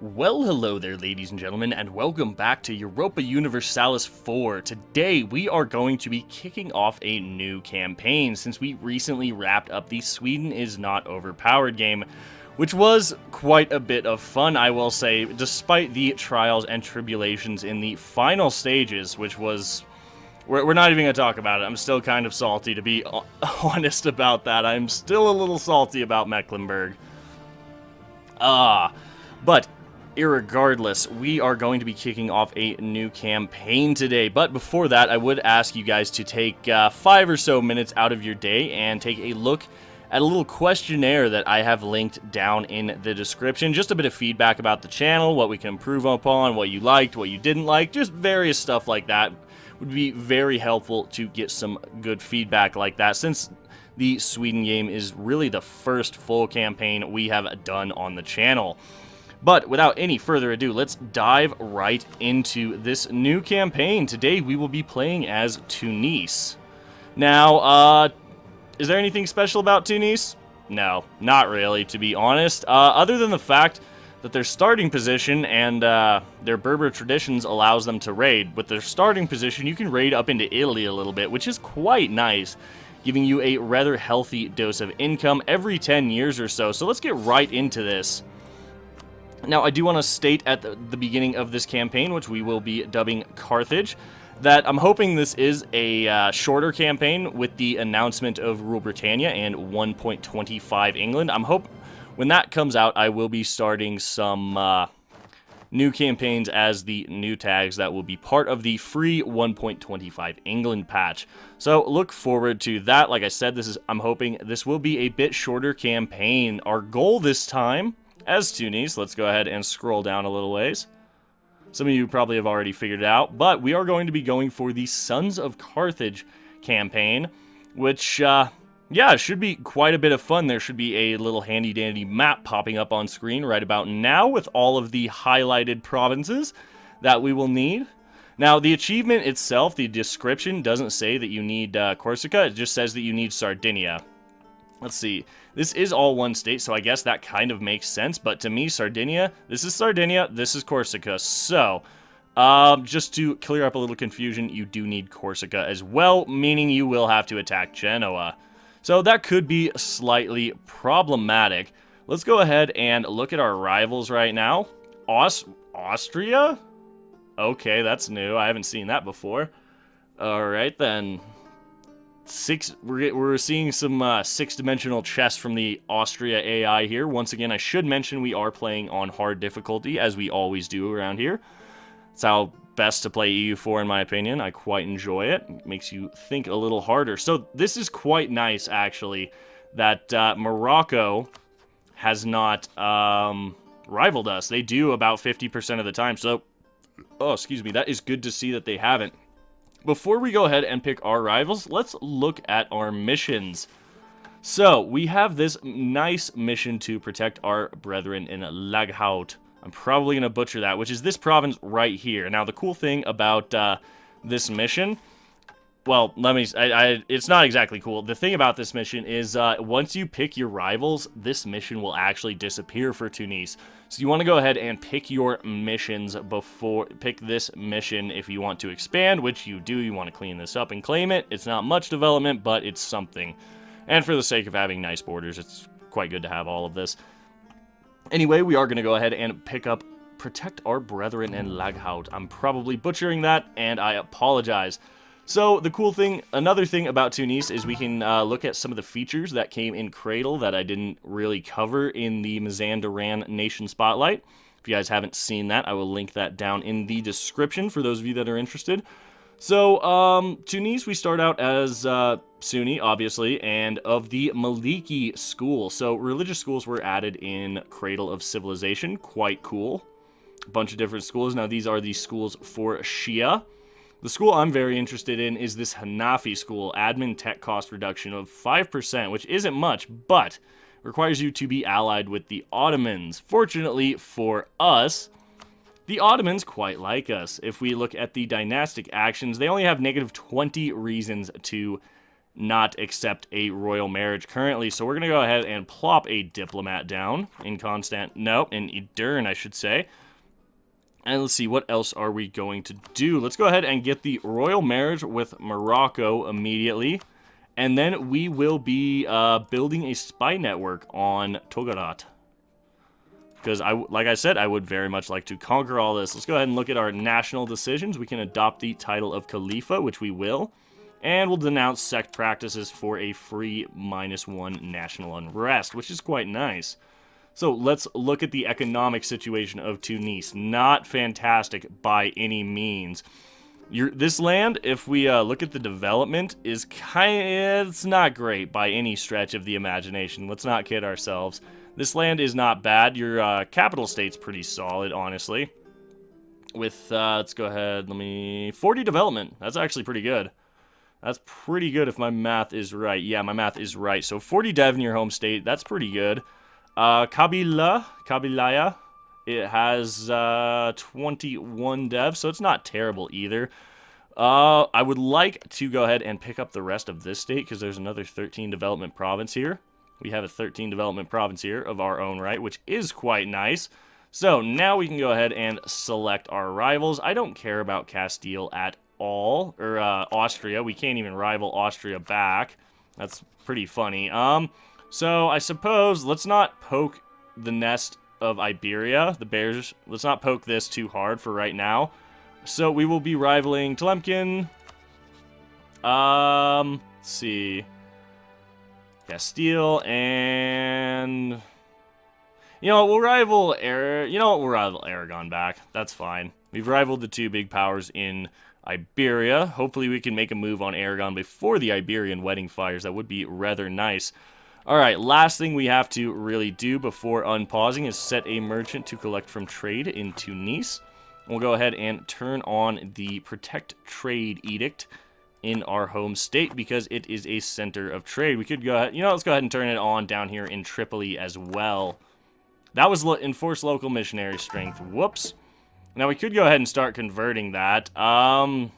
Well, hello there, ladies and gentlemen, and welcome back to Europa Universalis IV. Today, we are going to be kicking off a new campaign, since we recently wrapped up the Sweden is Not Overpowered game, which was quite a bit of fun, I will say, despite the trials and tribulations in the final stages, which was... We're not even going to talk about it. I'm still kind of salty, to be honest about that. I'm still a little salty about Mecklenburg. But... irregardless, we are going to be kicking off a new campaign today. But before that, I would ask you guys to take 5 or so minutes out of your day and take a look at a little questionnaire that I have linked down in the description. Just a bit of feedback about the channel, what we can improve upon, what you liked, what you didn't like, just various stuff like that. Would be very helpful to get some good feedback like that, since the Sweden game is really the first full campaign we have done on the channel. But without any further ado, let's dive right into this new campaign. Today we will be playing as Tunis. Now, is there anything special about Tunis? No, not really, to be honest. Other than the fact that their starting position and their Berber traditions allows them to raid. With their starting position, you can raid up into Italy a little bit, which is quite nice, giving you a rather healthy dose of income every 10 years or so. So let's get right into this. Now, I do want to state at the beginning of this campaign, which we will be dubbing Carthage, that I'm hoping this is a shorter campaign with the announcement of Rule Britannia and 1.25 England. I'm hope when that comes out, I will be starting some new campaigns as the new tags that will be part of the free 1.25 England patch. So look forward to that. Like I said, I'm hoping this will be a bit shorter campaign. Our goal this time, as Tunis, let's go ahead and scroll down a little ways. Some of you probably have already figured it out, but we are going to be going for the Sons of Carthage campaign, which, yeah, should be quite a bit of fun. There should be a little handy-dandy map popping up on screen right about now with all of the highlighted provinces that we will need. Now, the achievement itself, the description, doesn't say that you need Corsica. It just says that you need Sardinia. Let's see. This is all one state, so I guess that kind of makes sense. But to me, Sardinia, this is Corsica. So, just to clear up a little confusion, you do need Corsica as well, meaning you will have to attack Genoa. So that could be slightly problematic. Let's go ahead and look at our rivals right now. Austria? Okay, that's new. I haven't seen that before. Alright, then. We're seeing some six-dimensional chess from the Austria AI here. Once again, I should mention we are playing on hard difficulty, as we always do around here. It's how best to play EU4, in my opinion. I quite enjoy it. It makes you think a little harder. So this is quite nice, actually, that Morocco has not rivaled us. They do about 50% of the time. So, oh, excuse me, that is good to see that they haven't. Before we go ahead and pick our rivals, let's look at our missions. So, we have this nice mission to protect our brethren in Laghout. I'm probably going to butcher that, which is this province right here. Now, the cool thing about this mission, well, it's not exactly cool. The thing about this mission is once you pick your rivals, this mission will actually disappear for Tunis. So you want to go ahead and pick your missions pick this mission if you want to expand, which you do. You want to clean this up and claim it. It's not much development, but it's something. And for the sake of having nice borders, it's quite good to have all of this. Anyway, we are going to go ahead and protect our brethren in Laghout. I'm probably butchering that, and I apologize. So, the cool thing, another thing about Tunis is we can look at some of the features that came in Cradle that I didn't really cover in the Mazandaran Nation Spotlight. If you guys haven't seen that, I will link that down in the description for those of you that are interested. So, Tunis, we start out as Sunni, obviously, and of the Maliki school. So, religious schools were added in Cradle of Civilization. Quite cool. A bunch of different schools. Now, these are the schools for Shia. The school I'm very interested in is this Hanafi school, admin tech cost reduction of 5%, which isn't much, but requires you to be allied with the Ottomans. Fortunately for us, the Ottomans quite like us. If we look at the dynastic actions, they only have negative 20 reasons to not accept a royal marriage currently. So we're going to go ahead and plop a diplomat down in in Edirne, I should say. And let's see, what else are we going to do? Let's go ahead and get the royal marriage with Morocco immediately. And then we will be building a spy network on Togorat. Because, like I said, I would very much like to conquer all this. Let's go ahead and look at our national decisions. We can adopt the title of Khalifa, which we will. And we'll denounce sect practices for a free -1 national unrest, which is quite nice. So let's look at the economic situation of Tunis. Not fantastic by any means. This land, if we look at the development, is it's not great by any stretch of the imagination. Let's not kid ourselves. This land is not bad. Your capital state's pretty solid, honestly. With, let's go ahead, 40 development. That's actually pretty good. That's pretty good if my math is right. Yeah, my math is right. So 40 dev in your home state, that's pretty good. Kabilaya, it has 21 dev, so it's not terrible either. I would like to go ahead and pick up the rest of this state because there's another 13 development province here. We have a 13 development province here of our own right, which is quite nice. So now we can go ahead and select our rivals. I don't care about Castile at all, or Austria. We can't even rival Austria back. That's pretty funny. So I suppose let's not poke the nest of Iberia, the bears. Let's not poke this too hard for right now. So we will be rivaling Tlemcen. Let's see. Castile and we'll rival we'll rival Aragon back. That's fine. We've rivaled the two big powers in Iberia. Hopefully we can make a move on Aragon before the Iberian wedding fires. That would be rather nice. Alright, last thing we have to really do before unpausing is set a merchant to collect from trade in Tunis. We'll go ahead and turn on the Protect Trade Edict in our home state because it is a center of trade. We could go ahead, let's go ahead and turn it on down here in Tripoli as well. That was enforce local missionary strength. Whoops. Now we could go ahead and start converting that. I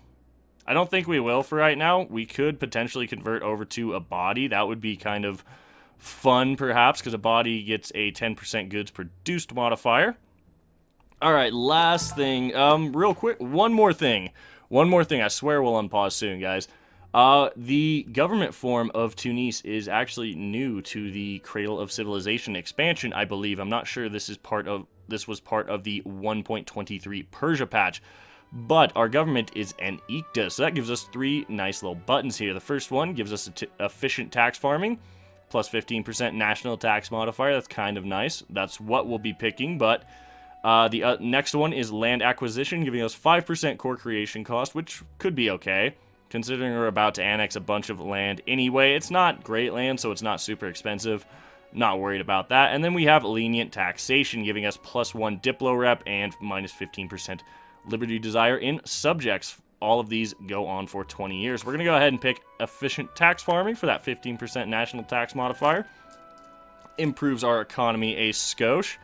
don't think we will for right now. We could potentially convert over to a body. That would be kind of fun perhaps because a body gets a 10% goods produced modifier. Alright, last thing. Real quick, one more thing. I swear we'll unpause soon, guys. The government form of Tunis is actually new to the Cradle of Civilization expansion, I believe. I'm not sure this was part of the 1.23 Persia patch. But our government is an ICTA, so that gives us 3 nice little buttons here. The first one gives us efficient tax farming, plus 15% national tax modifier. That's kind of nice. That's what we'll be picking, but the next one is land acquisition, giving us 5% core creation cost, which could be okay, considering we're about to annex a bunch of land anyway. It's not great land, so it's not super expensive. Not worried about that. And then we have lenient taxation, giving us +1 diplo rep and minus 15% liberty desire in subjects. All of these go on for 20 years. We're going to go ahead and pick efficient tax farming for that 15% national tax modifier. Improves our economy a skosh.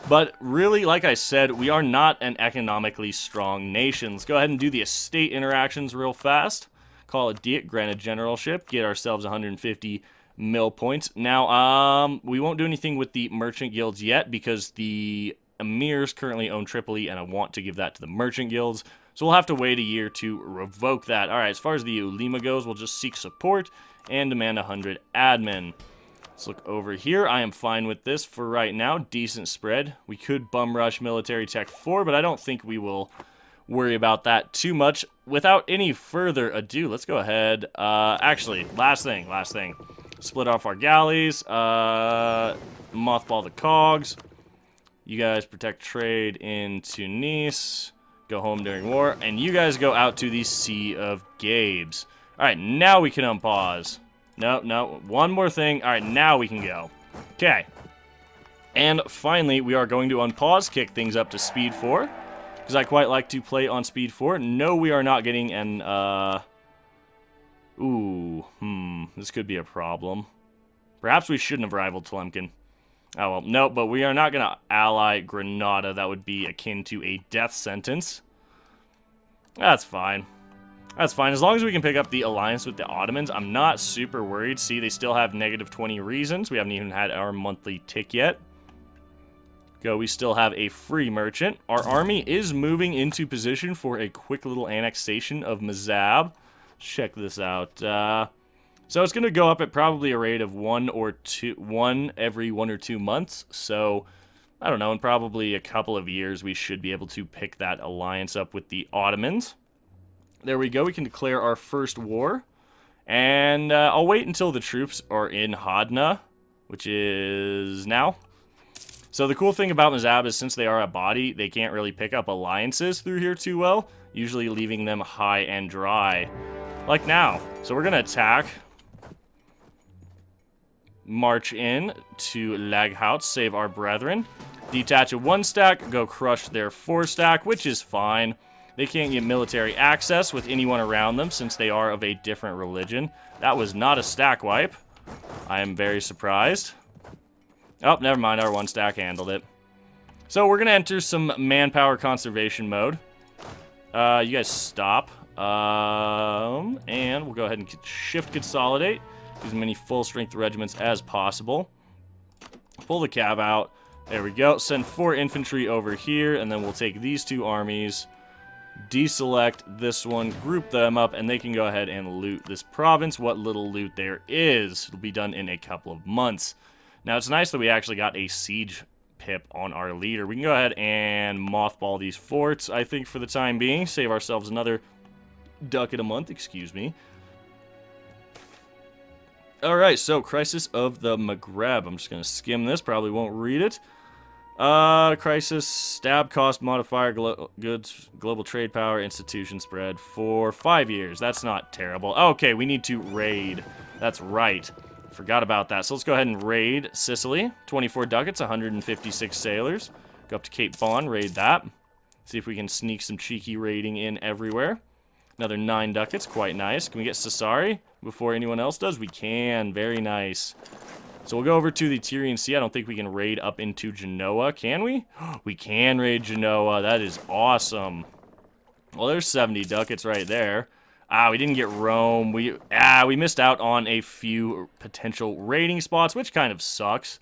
But really, like I said, we are not an economically strong nation. Let's go ahead and do the estate interactions real fast. Call a Diet, grant a generalship, get ourselves 150 mil points. Now, we won't do anything with the merchant guilds yet because the emirs currently own Tripoli, and I want to give that to the merchant guilds. So we'll have to wait a year to revoke that. Alright, as far as the Ulema goes, we'll just seek support and demand 100 admin. Let's look over here. I am fine with this for right now. Decent spread. We could bum rush military tech 4, but I don't think we will worry about that too much. Without any further ado, let's go ahead. Actually, last thing. Split off our galleys. Mothball the cogs. You guys protect trade in Tunis. Go home during war. And you guys go out to the Sea of Gabes. Alright, now we can unpause. No. One more thing. Alright, now we can go. Okay. And finally, we are going to unpause, kick things up to speed 4. Because I quite like to play on speed 4. No, we are not getting an, this could be a problem. Perhaps we shouldn't have rivaled Tlemcen. Oh, well, no, but we are not going to ally Granada. That would be akin to a death sentence. That's fine. That's fine. As long as we can pick up the alliance with the Ottomans, I'm not super worried. See, they still have negative 20 reasons. We haven't even had our monthly tick yet. Go, we still have a free merchant. Our army is moving into position for a quick little annexation of Maghreb. Check this out. So it's going to go up at probably a rate of one every 1 or 2 months. So, I don't know, in probably a couple of years, we should be able to pick that alliance up with the Ottomans. There we go. We can declare our first war. And I'll wait until the troops are in Hodna, which is now. So the cool thing about Maghreb is since they are a body, they can't really pick up alliances through here too well, usually leaving them high and dry. Like now. So we're going to attack. March in to Laghout, save our brethren. Detach a 1 stack, go crush their 4 stack, which is fine. They can't get military access with anyone around them since they are of a different religion. That was not a stack wipe. I am very surprised. Oh, never mind. Our 1 stack handled it. So we're going to enter some manpower conservation mode. You guys stop. And we'll go ahead and shift consolidate. Use as many full strength regiments as possible. Pull the cav out. There we go. Send 4 infantry over here, and then we'll take these 2 armies. Deselect this one, group them up, and they can go ahead and loot this province. What little loot there is. It'll be done in a couple of months. Now, it's nice that we actually got a siege pip on our leader. We can go ahead and mothball these forts, I think, for the time being. Save ourselves another ducat a month, excuse me. Alright, so Crisis of the Maghreb. I'm just going to skim this, probably won't read it. Crisis, stab cost modifier, goods, global trade power, institution spread for 5 years. That's not terrible. Okay, we need to raid. That's right. Forgot about that. So let's go ahead and raid Sicily. 24 ducats, 156 sailors. Go up to Cape Bon, raid that. See if we can sneak some cheeky raiding in everywhere. Another 9 ducats, quite nice. Can we get Sassari before anyone else does? We can, very nice. So we'll go over to the Tyrian Sea. I don't think we can raid up into Genoa, can we? We can raid Genoa, that is awesome. Well, there's 70 ducats right there. We didn't get Rome. We missed out on a few potential raiding spots, which kind of sucks.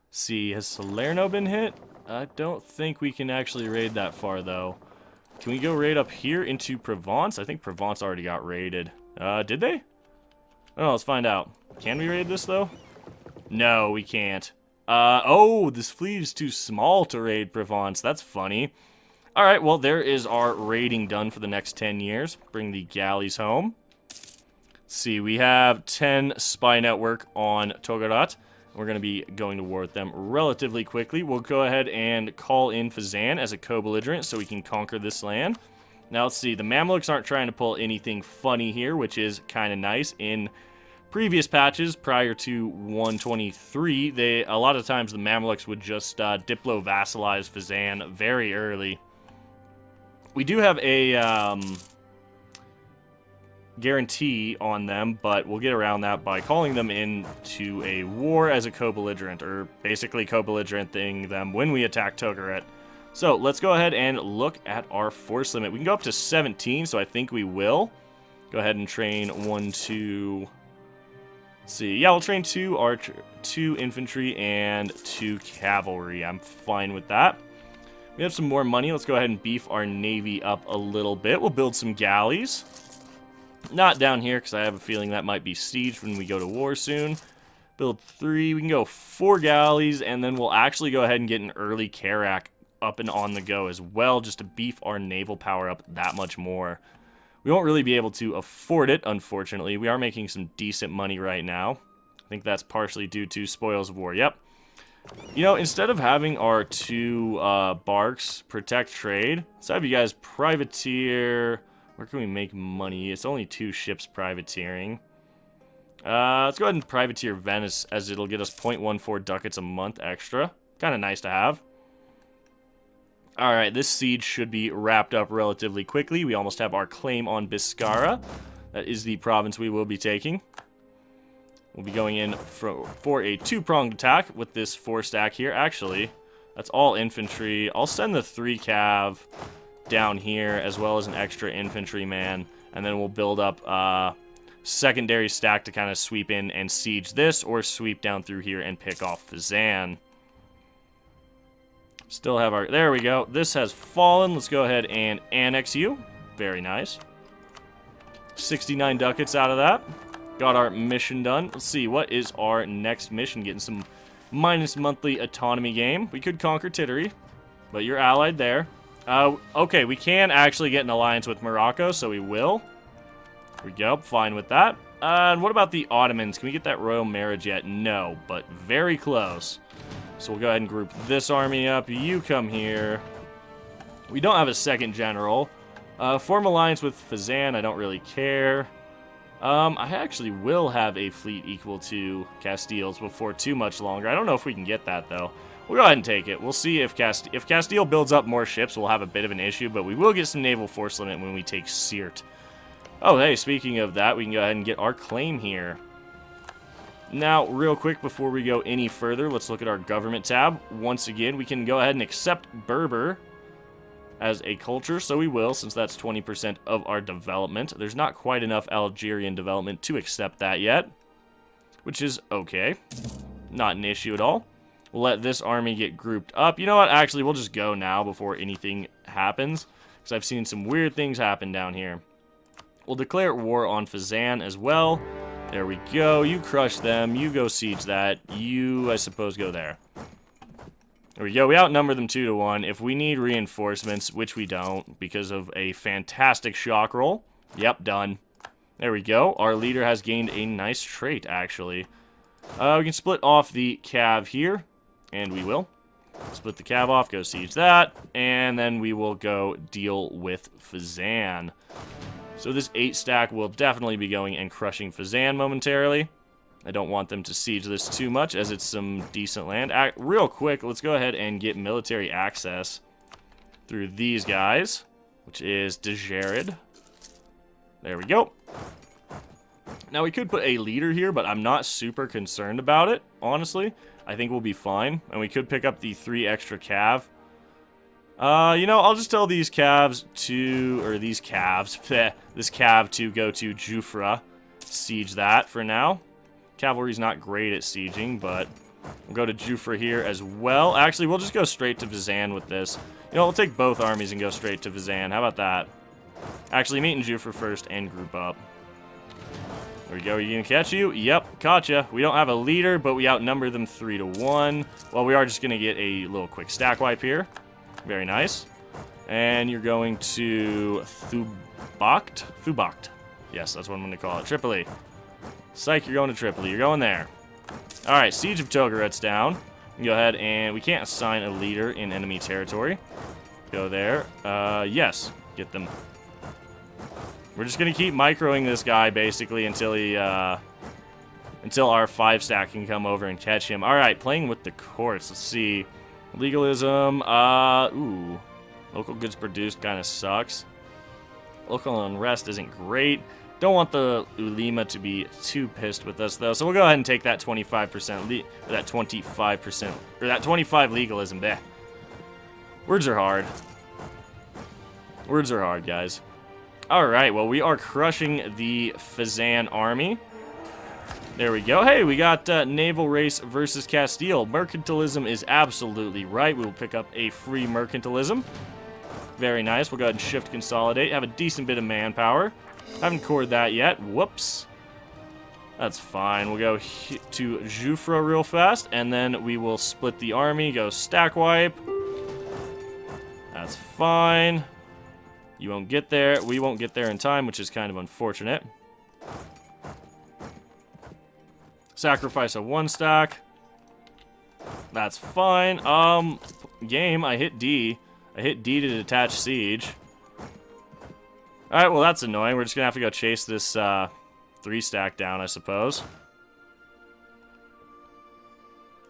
Let's see, has Salerno been hit? I don't think we can actually raid that far, though. Can we go raid up here into Provence? I think Provence already got raided. Did they? Oh, let's find out. Can we raid this, though? No, we can't. Oh, this fleet is too small to raid Provence. That's funny. Alright, well, there is our raiding done for the next 10 years. Bring the galleys home. Let's see, we have 10 spy network on Togorat. We're going to be going to war with them relatively quickly. We'll go ahead and call in Fazan as a co-belligerent so we can conquer this land. Now, let's see. The Mamluks aren't trying to pull anything funny here, which is kind of nice. In previous patches, prior to 123, a lot of times the Mamluks would just diplo-vassalize Fazan very early. We do have a guarantee on them, but we'll get around that by calling them into a war as a co-belligerent, or basically co-belligerenting them when we attack Togorat. So let's go ahead and look at our force limit. We can go up to 17, so I think we will. Go ahead and train 1, 2... Let's see. Yeah, we'll train 2 archer, 2 infantry, and 2 cavalry. I'm fine with that. We have some more money. Let's go ahead and beef our navy up a little bit. We'll build some galleys. Not down here, because I have a feeling that might be sieged when we go to war soon. Build 3. We can go 4 galleys, and then we'll actually go ahead and get an early Carrack up and on the go as well, just to beef our naval power up that much more. We won't really be able to afford it, unfortunately. We are making some decent money right now. I think that's partially due to spoils of war. Yep. You know, instead of having our 2 barks protect trade, let's have you guys privateer. Where can we make money? It's only 2 ships privateering. Let's go ahead and privateer Venice, as it'll get us 0.14 ducats a month extra. Kind of nice to have. Alright, this siege should be wrapped up relatively quickly. We almost have our claim on Biscara. That is the province we will be taking. We'll be going in for a 2-pronged attack with this 4 stack here. Actually, that's all infantry. I'll send the 3 cav down here, as well as an extra infantryman. And then we'll build up secondary stack to kind of sweep in and siege this, or sweep down through here and pick off Fazan. Still have our... There we go. This has fallen. Let's go ahead and annex you. Very nice. 69 ducats out of that. Got our mission done. Let's see, what is our next mission? Getting some minus monthly autonomy game. We could conquer Tittery, but you're allied there. Okay, we can actually get an alliance with Morocco, so we will. There we go, fine with that. And what about the Ottomans? Can we get that royal marriage yet? No, but very close. So we'll go ahead and group this army up. You come here. We don't have a second general. Form alliance with Fazan, I don't really care. I actually will have a fleet equal to Castile's before too much longer. I don't know if we can get that, though. We'll go ahead and take it. We'll see if Castile builds up more ships, we'll have a bit of an issue, but we will get some naval force limit when we take Sirte. Oh, hey, speaking of that, we can go ahead and get our claim here. Now, real quick, before we go any further, let's look at our government tab. Once again, we can go ahead and accept Berber as a culture, so we will, since that's 20% of our development. There's not quite enough Algerian development to accept that yet, which is okay. Not an issue at all. We'll let this army get grouped up. You know what? Actually, we'll just go now before anything happens, because I've seen some weird things happen down here. We'll declare war on Fazan as well. There we go. You crush them. You go siege that. You, I suppose, go there. There we go. We outnumber them 2-1. If we need reinforcements, which we don't, because of a fantastic shock roll. Yep, done. There we go. Our leader has gained a nice trait, actually. We can split off the cav here, and we will. Split the cav off, go siege that, and then we will go deal with Fazan. So this 8 stack will definitely be going and crushing Fazan momentarily. I don't want them to siege this too much, as it's some decent land. Real quick, let's go ahead and get military access through these guys, which is Dejarid. There we go. Now, we could put a leader here, but I'm not super concerned about it, honestly. I think we'll be fine, and we could pick up the 3 extra cav. You know, I'll just tell these calves to, or these calves, this cav to go to Jufra, siege that for now. Cavalry's not great at sieging, but we'll go to Jufra here as well. Actually, we'll just go straight to Fazan with this. You know, we'll take both armies and go straight to Fazan. How about that? Actually, meet in Jufra first and group up. There we go. Are you gonna catch you? Yep, caught ya. We don't have a leader, but we outnumber them 3-1. Well, we are just gonna get a little quick stack wipe here. Very nice. And you're going to Thubacht? Thubacht. Yes, that's what I'm going to call it. Tripoli. Psych, you're going to Tripoli. You're going there. Alright, Siege of Togoret's down. We can go ahead and... We can't assign a leader in enemy territory. Go there. Yes. Get them. We're just going to keep microing this guy, basically, until he... until our 5 stack can come over and catch him. Alright, playing with the courts. Let's see... Legalism, ooh. Local goods produced kind of sucks. Local unrest isn't great. Don't want the Ulema to be too pissed with us, though. So we'll go ahead and take that 25%, or that 25%, or that 25 legalism. Bleh. Words are hard. Words are hard, guys. Alright, well, we are crushing the Fazan army. There we go. Hey, we got naval race versus Castile. Mercantilism is absolutely right. We will pick up a free mercantilism. Very nice. We'll go ahead and shift consolidate. Have a decent bit of manpower. Haven't cored that yet. Whoops. That's fine. We'll go to Jufra real fast, and then we will split the army, go stack wipe. That's fine. You won't get there. We won't get there in time, which is kind of unfortunate. Sacrifice a 1 stack. That's fine. Game, I hit D. I hit D to detach siege. Alright, well that's annoying. We're just gonna have to go chase this 3 stack down, I suppose.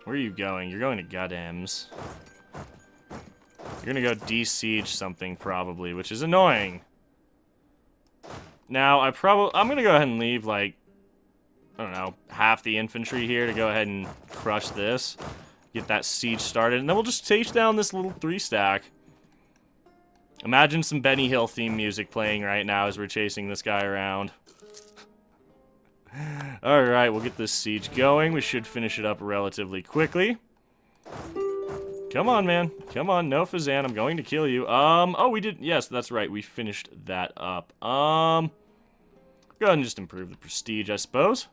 Where are you going? You're going to Godems. You're gonna go de-siege something probably, which is annoying. Now, I'm gonna go ahead and leave, like, I don't know, half the infantry here to go ahead and crush this. Get that siege started, and then we'll just chase down this little 3 stack. Imagine some Benny Hill theme music playing right now as we're chasing this guy around. Alright, we'll get this siege going. We should finish it up relatively quickly. Come on, man. Come on, no Fazan, I'm going to kill you. Oh, we did, yes, that's right, we finished that up. Go ahead and just improve the prestige, I suppose.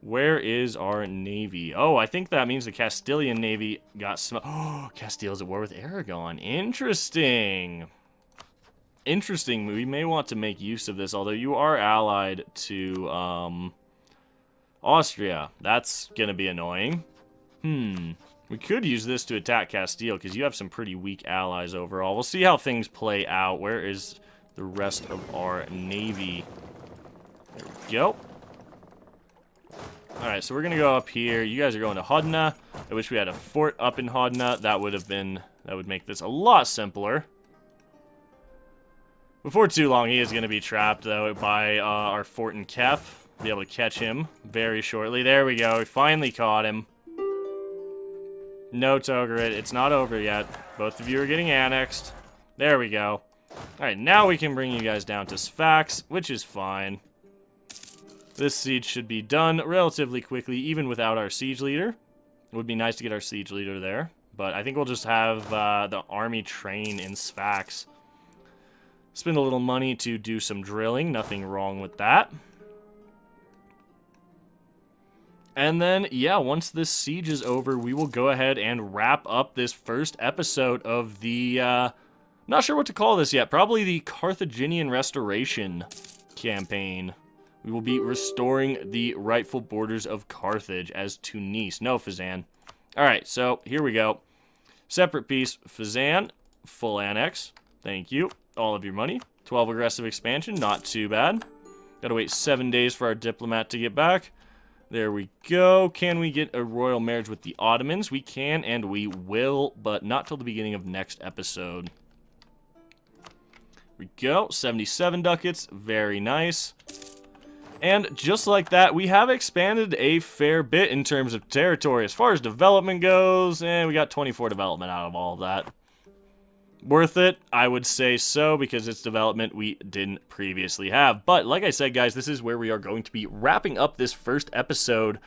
Where is our navy? Oh, I think that means the Castilian navy got Oh, Castile's at war with Aragon. Interesting. Interesting. We may want to make use of this, although you are allied to, Austria. That's gonna be annoying. We could use this to attack Castile, because you have some pretty weak allies overall. We'll see how things play out. Where is the rest of our navy? There we go. Alright, so we're gonna go up here. You guys are going to Hodna. I wish we had a fort up in Hodna. That would make this a lot simpler. Before too long, he is gonna be trapped, though, by our fort in Kef. Be able to catch him very shortly. There we go. We finally caught him. No, Togarit, it's not over yet. Both of you are getting annexed. There we go. Alright, now we can bring you guys down to Sfax, which is fine. This siege should be done relatively quickly, even without our siege leader. It would be nice to get our siege leader there, but I think we'll just have the army train in Sfax. Spend a little money to do some drilling, nothing wrong with that. And then, yeah, once this siege is over, we will go ahead and wrap up this first episode of the, not sure what to call this yet, probably the Carthaginian Restoration campaign. We will be restoring the rightful borders of Carthage as Tunis. No, Fazan. Alright, so here we go. Separate piece, Fazan, full annex. Thank you. All of your money. 12 aggressive expansion, not too bad. Gotta wait 7 days for our diplomat to get back. There we go. Can we get a royal marriage with the Ottomans? We can and we will, but not till the beginning of next episode. Here we go. 77 ducats. Very nice. And just like that, we have expanded a fair bit in terms of territory. As far as development goes, we got 24 development out of all of that. Worth it? I would say so, because it's development we didn't previously have. But like I said, guys, this is where we are going to be wrapping up this first episode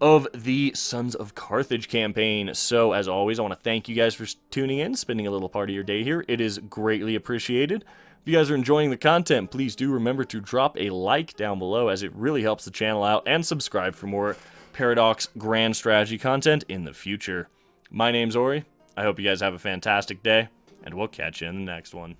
of the Sons of Carthage campaign. So, as always, I want to thank you guys for tuning in, spending a little part of your day here. It is greatly appreciated. If you guys are enjoying the content, please do remember to drop a like down below, as it really helps the channel out, and subscribe for more Paradox Grand Strategy content in the future. My name's Ori. I hope you guys have a fantastic day, and we'll catch you in the next one.